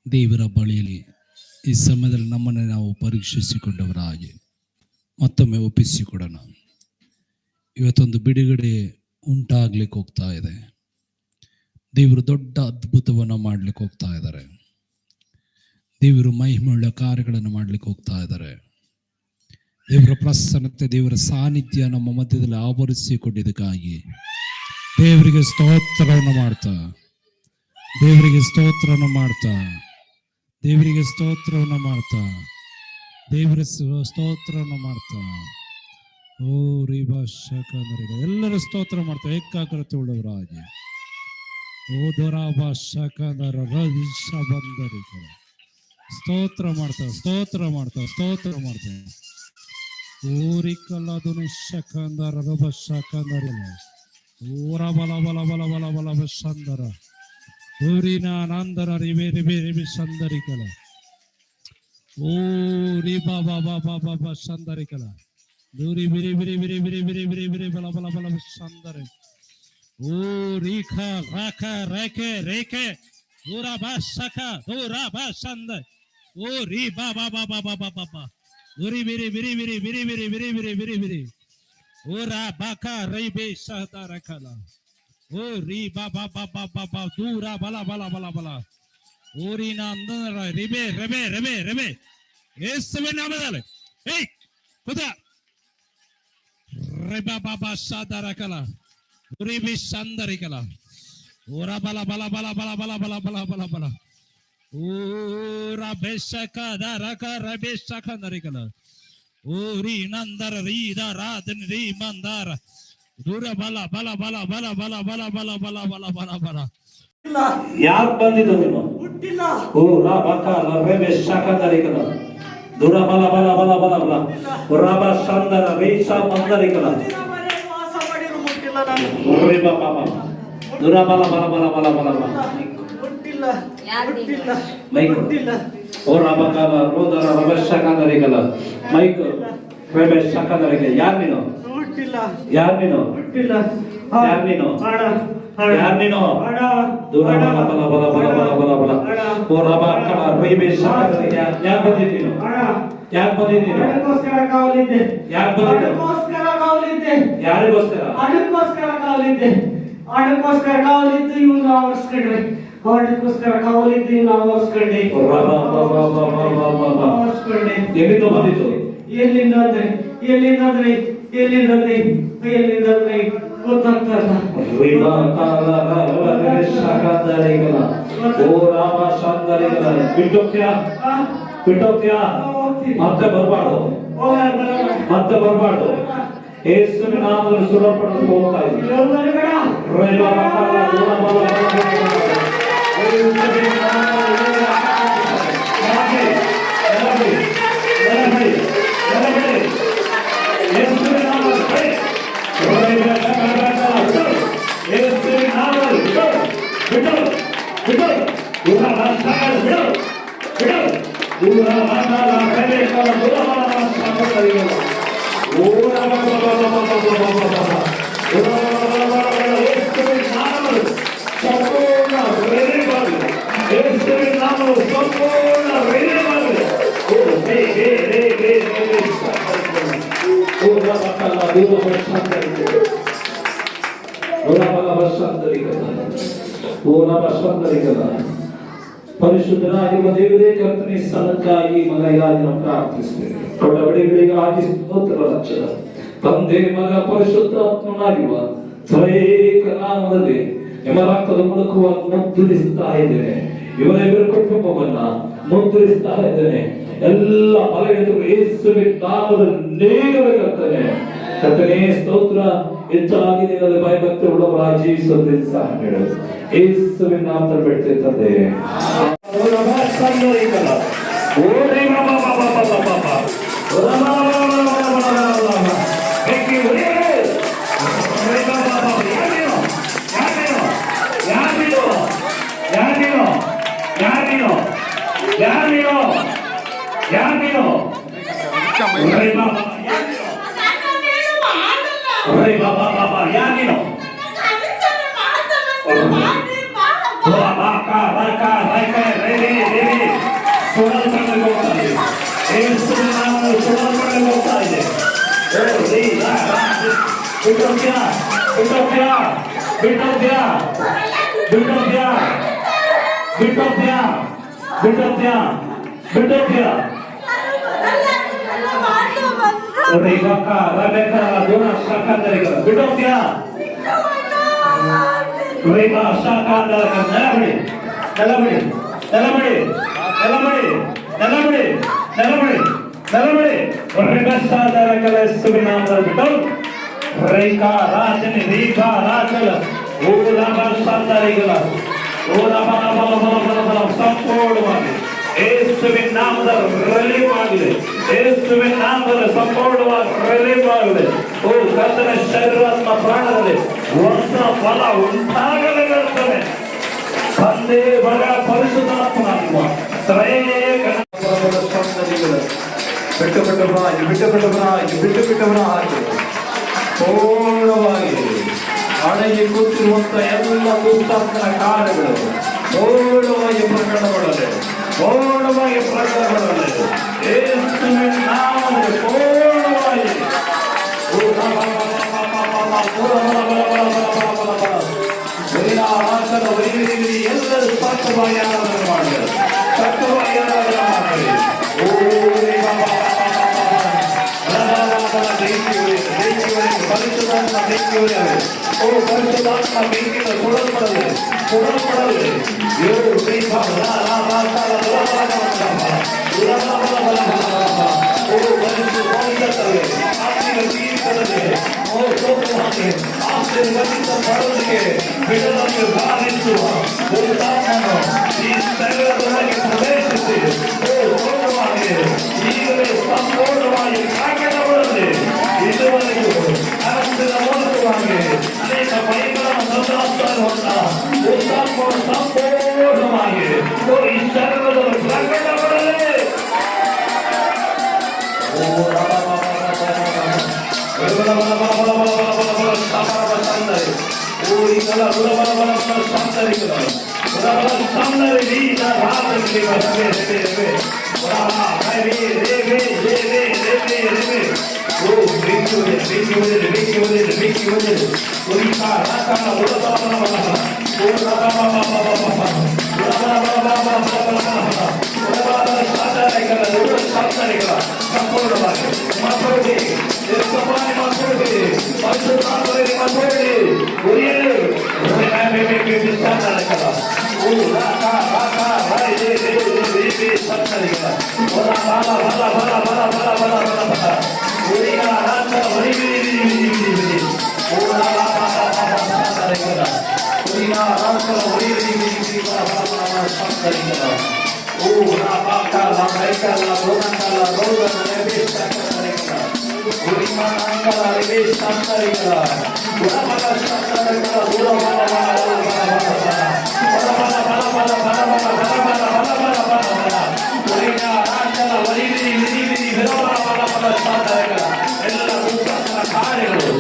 ದೇವರ ಬಳಿಯಲ್ಲಿ ಈ ಸಮಯದಲ್ಲಿ ನಮ್ಮನ್ನು ನಾವು ಪರೀಕ್ಷಿಸಿಕೊಂಡವರಾಗಿ ಮತ್ತೊಮ್ಮೆ ಒಪ್ಪಿಸಿಕೊಡೋಣ. ಇವತ್ತೊಂದು ಬಿಡುಗಡೆ ಉಂಟಾಗ್ಲಿಕ್ಕೆ ಹೋಗ್ತಾ ಇದೆ. ದೇವರು ದೊಡ್ಡ ಅದ್ಭುತವನ್ನು ಮಾಡ್ಲಿಕ್ಕೆ ಹೋಗ್ತಾ ಇದ್ದಾರೆ. ದೇವರು ಮಹಿಮೆಯುಳ್ಳ ಕಾರ್ಯಗಳನ್ನು ಮಾಡ್ಲಿಕ್ಕೆ ಹೋಗ್ತಾ ಇದ್ದಾರೆ. ದೇವರ ಪ್ರಸನ್ನತೆ, ದೇವರ ಸಾನ್ನಿಧ್ಯ ನಮ್ಮ ಮಧ್ಯದಲ್ಲಿ ಆವರಿಸಿಕೊಂಡಿದ್ದಕ್ಕಾಗಿ ದೇವರಿಗೆ ಸ್ತೋತ್ರವನ್ನು ಮಾಡ್ತಾ ದೇವರಿಗೆ ಸ್ತೋತ್ರವನ್ನು ಮಾಡ್ತಾ ದೇವರಿಗೆ ಸ್ತೋತ್ರವನ್ನು ಮಾಡ್ತಾ ದೇವರ ಸ್ತೋತ್ರವನ್ನು ಮಾಡ್ತಾ ಓ ರೀಭಾಷಕಂದರಿಗೆ ಎಲ್ಲರೂ ಸ್ತೋತ್ರ ಮಾಡ್ತಾ ಏಕಾಗ್ರತೆ ಉಳ್ಳವರಾಗಿ ಓ ದೊರಾಭಾಷಕಂದರ ಬಂದರಿಗೆ ಸ್ತೋತ್ರ ಮಾಡ್ತಾ ಸ್ತೋತ್ರ ಮಾಡ್ತಾ ಸ್ತೋತ್ರ ಮಾಡ್ತಾ ಊರಿಕಲ್ಲದು ನಿಶಕಂದರ ರಭಶಕಂದರಿಲ್ಲ ಊರ ಬಲ ಬಲ ಬಲ ಬಲ ಬಲ ಬಶಂದರ ಊರಿನ ನಂದರ ರಿಬೆ ರಿಬೆ ರಿಬೆ ಸಂದರಿಕಲ ಓ ರಿಬಾ ಬಾಬಾ ಬಾಬಾ ಬಾ ಸಂದರಿಕಲ ದೂರಿ ಬಿರಿ ಬಿರಿ ಬಿರಿ ಬಿರಿ ಬಿರಿ ಬಿರಿ ಬಿರಿ ಬಲ ಬಲ ಬಲ ಸಂದರಿ ಓ ರೇಖಾ ರಾಖ ರೇಖೆ ರೇಖೆ ದೂರ ಬಾ ಶಕ ದೂರ ಬಾ ಸಂದ ಓ ರಿ ಬಾ ಬಾ ಬಾ ಬಾ ಬಾ ಬಾ ಬಾ ದೂರಿ ಬಿರಿ ಬಿರಿ ಬಿರಿ ಬಿರಿ ಬಿರಿ ಬಿರಿ ಬಿರಿ ಬಿರಿ ಬಿರಿ ಓರಾ ಬಾಕ ರೈಬೆ ಸಹತಾರಕಲ ಓ ರೀ ಬಾ ಬಾ ಬಾ ಬಾ ಬಾ ಬಾ ದೂರ ಬಲ ಬಲ ಬಲ ಬಲ ಊರಿನ ಅಂದರ ರಿಬೆ ರಬೆ ರಬೆ ರಬೆ ಯೇಸುವಿನ ನಾಮದಲ್ಲಿ ಏಯ್ ಕುದ ರೆಬಾ ಬಾಬಾ ಸಹತಾರಕಲ ಊರಿ ಬಿ ಸಂದರಿಕಲ ಓರ ಬಲ ಬಲ ಬಲ ಬಲ ಬಲ ಬಲ ಬಲ ಬಲ ಬಲ ಊರ ಬೆಶಕ ದರಕ ರಬೆ ಸಖಂದರಿಕಲ ಊರಿ ನಂದರ ರೀದ ರಾಧನ್ ರೀ ಮಂದಾರ ದೂರ ಬಲ ಬಲ ಬಲ ಬಲ ಬಲ ಬಲ ಬಲ ಬಲ ಬಲ ಬಲ ಬಲ ಯಾಕೆ ಬಂದಿದ್ದು ನೀನು ಹುಟ್ಟಿಲ್ಲ ಓ ರಾ ಬಕ ರಬೆ ಶಾಕಂದರಿಕಲ ದೂರ ಬಲ ಬಲ ಬಲ ಬಲ ಬಲ ರಬ ಸಂದರ ರೇಷ ಮಂದರಿಕಲ ವಾಸ ಮಾಡಿರು ಹುಟ್ಟಿಲ್ಲ ನಾನು ಓರೆ ಬಾಬಾ ದೂರ ಬಲ ಬಲ ಬಲ ಬಲ ಬಲ ಬಲ ಹುಟ್ಟಿಲ್ಲ ಹುಟ್ಟಿಲ್ಲ ಮೈಕ್ ಹುಟ್ಟಿಲ್ಲ ಓ ರಬಕ ರೋದರ ರಬ ಶಾಕಂದರಿಕಲ ಮೈಕ್ ರಬೆ ಶಾಕಂದರಿಕಲ ಯಾರು ನೀನು ಹುಟ್ಟಿಲ್ಲ ಯಾರು ನೀನು ಹುಟ್ಟಿಲ್ಲ ಯಾರು ನೀನು ಅಡ ಯಾರು ನೀನು ದೂರ ಬಲ ಬಲ ಬಲ ಬಲ ಬಲ ಬಲ ಬಲ ಓ ರಬಕ ರಬೆ ಶಾಕಂದರಿಕಲ ಯಾರು ಬಂದಿದ್ದೀನು ಯಾಕೆ ಬಂದಿದ್ದೀನು ಅದಕ್ಕೋಸ್ಕರ ಕಾವಲಿದ್ದೆ ಯಾಕೆ ಬಂದಿದ್ದು ಅದಕ್ಕೋಸ್ಕರ ಕಾವಲಿದ್ದೆ ಯಾರಿಗೋಸ್ಕರ ಅದಕ್ಕೋಸ್ಕರ ಕಾವಲಿದ್ದೆ ಅದಕ್ಕೋಸ್ಕರ ಕಾವಲಿದ್ದು ಇವನು ಆವರಿಸ್ಕೊಂಡ್ರೆ ಅದಕ್ಕೋಸ್ಕರ ಕಾವಲಿದ್ದು ಇವನು ಆವರಿಸ್ಕೊಂಡೆ ಆವರಿಸ್ಕೊಂಡೆ ಎಲ್ಲಿಂದ ಬಂದಿತ್ತು ಎಲ್ಲಿಂದ ಅಂದ್ರೆ ಎಲ್ಲಿಂದ ಅಂದ್ರೆ ಎಲ್ಲಿಂದ ಅಂದ್ರೆ ಎಲ್ಲಿಂದ ಅಂದ್ರೆ ಗೊತ್ತಾಗ್ತಾ ಇಲ್ಲ ಓ ರಾಮ ಶಾಂತರಿಗಲ ಬಿಟ್ಟೋಗ್ತೀಯಾ ಬಿಟ್ಟೋಗ್ತೀಯಾ ಮತ್ತೆ ಬರಬಾರ್ದು ಮತ್ತೆ ಬರಬಾರ್ದು ಯೇಸುವಿನ ನಾಮದಲ್ಲಿ ಸುರಪಡಲು ಹೋಗ್ತಾ ಇದ್ದೀವಿ ಪರಿಶುದ್ಧನಾಗಿರುವ ದೇವರೇ ಕರ್ತನೆ ಸ್ಥಳಕ್ಕಾಗಿ ಮಗ ಇಲಾಖೆ ಪ್ರಾರ್ಥಿಸುತ್ತೇವೆ. ಒಡಗಡೆಗಳಿಗಾಗಿ ಸ್ತೋತ್ರ ರಕ್ಷಕ ತಂದೆ ಮಗ ಪರಿಶುದ್ಧಾತ್ಮನಾಗಿರುವ ತ್ರೈಕ ನಾಮದಲ್ಲಿ ನಿಮ್ಮ ರಕ್ತದ ಮೂಲಕವಾಗಿ ಮುದ್ರಿಸ್ತಾ ಇದ್ದೇನೆ. ಇವರ ಕುಟುಂಬವನ್ನ ಮುದ್ರಿಸ್ತಾ ಇದ್ದೇನೆ. ಎಲ್ಲ ಬಲಗೆದರು ಯೇಸುವಿನ ನಾಮದಲ್ಲಿ ನೇರವಾಗುತ್ತೇನೆ. ಕರ್ತನೇ ಸ್ತೋತ್ರ. ಹೆಚ್ಚಾಗಿ ನಿನ್ನಲ್ಲಿ ಭಯಭಕ್ತಿ ಉಳ್ಳವರಾಗಿ ಜೀವಿಸುವುದರಿಂದ ಸಹ ನೀಡು. ಯೇಸುವಿನ ನಾಮದಲ್ಲಿ ಬೇಡ್ತೇವೆ ತಂದೆ. क्या बिटो क्या रेखा रेबेका दोनों शाखा करेगा बिटो क्या रेखा शाखा करेगा नलबड़ी नलबड़ी नलबड़ी नलबड़ी नलबड़ी नलबड़ी नलबड़ी और रेखा शाखा करेगा सुबिनाम बिटो रेखा राजनी रेखा राजल ओला शाखा करेगा ओला बला बला बला बला बला ಸಂಪೂರ್ಣವಾಗಿ ಯೇಸುವಿನ ನಾಮದಲ್ಲಿ ರಿಲೀವ್ ಆಗಲಿ ಯೇಸುವಿನ ನಾಮದಲ್ಲಿ ಸಂಪೂರ್ಣವಾಗಿ ರಿಲೀವ್ ಆಗಲಿ ಓ ಕರ್ತನ ಶರೀರಾತ್ಮ ಪ್ರಾಣದಲ್ಲಿ ಹೊಸ ಫಲ ಉಂಟಾಗಲಿ ಇರುತ್ತದೆ ತಂದೆ ಮಗ ಪರಿಶುದ್ಧಾತ್ಮ ತ್ರೈಕನ ಸಂತತಿಗಳು ಬಿಟ್ಟು ಬಿಟ್ಟವರಾಗಿ ಪೂರ್ಣವಾಗಿ ಅಡಗಿ ಕೂತಿರುವಂತ ಎಲ್ಲ ದುಷ್ಟಾತ್ಮನ ಕಾರ್ಯಗಳು ಪೂರ್ಣವಾಗಿ ಪ್ರಕಟಗೊಳ್ಳಲಿ ಯೇಸುವಿನ ನಾಮದಲ್ಲಿ ಪೂರ್ಣವಾಗಿ ಎಲ್ಲರೂ ಸ್ಪಷ್ಟವಾಗಿ ಆರಾಧನೆ ಮಾಡಿದರು ಸ್ಪಷ್ಟವಾಗಿ ಆರಾಧನೆ ಮಾಡಿ ಪರಿಶುದ್ಧಾತ್ಮ ಬೆಂಕಿಯವರೇ ಓ ಪರಿಶುದ್ಧಾತ್ಮ ಬೆಂಕಿಯಿಂದ ಕೊಡಲ್ಪಡಲಿ ಆಶೀರ್ವದಿತ ಬಡವರಿಗೆ ಬಿಡಲನ್ನು ಬಾಧಿಸುವ ಈ ಶರೀರದೊಳಗೆ ಪ್ರವೇಶಿಸಿ ಈಗಲೇ ಸಂಪೂರ್ಣವಾಗಿ ಪ್ರಕಟಗೊಳ್ಳಲಿ ಇದುವರೆಗೂ ಅರಸಿನ ಮೂಲಕವಾಗಿ ಅನೇಕ ಬೈಗಳನ್ನು ಸಂಪೂರ್ಣವಾಗಿ ಈ ಶರೀರದಲ್ಲಿ ಪ್ರಕಟಗೊಳ್ಳಲಿ ಎಲ್ಲ ಕಾರ್ಯಗಳು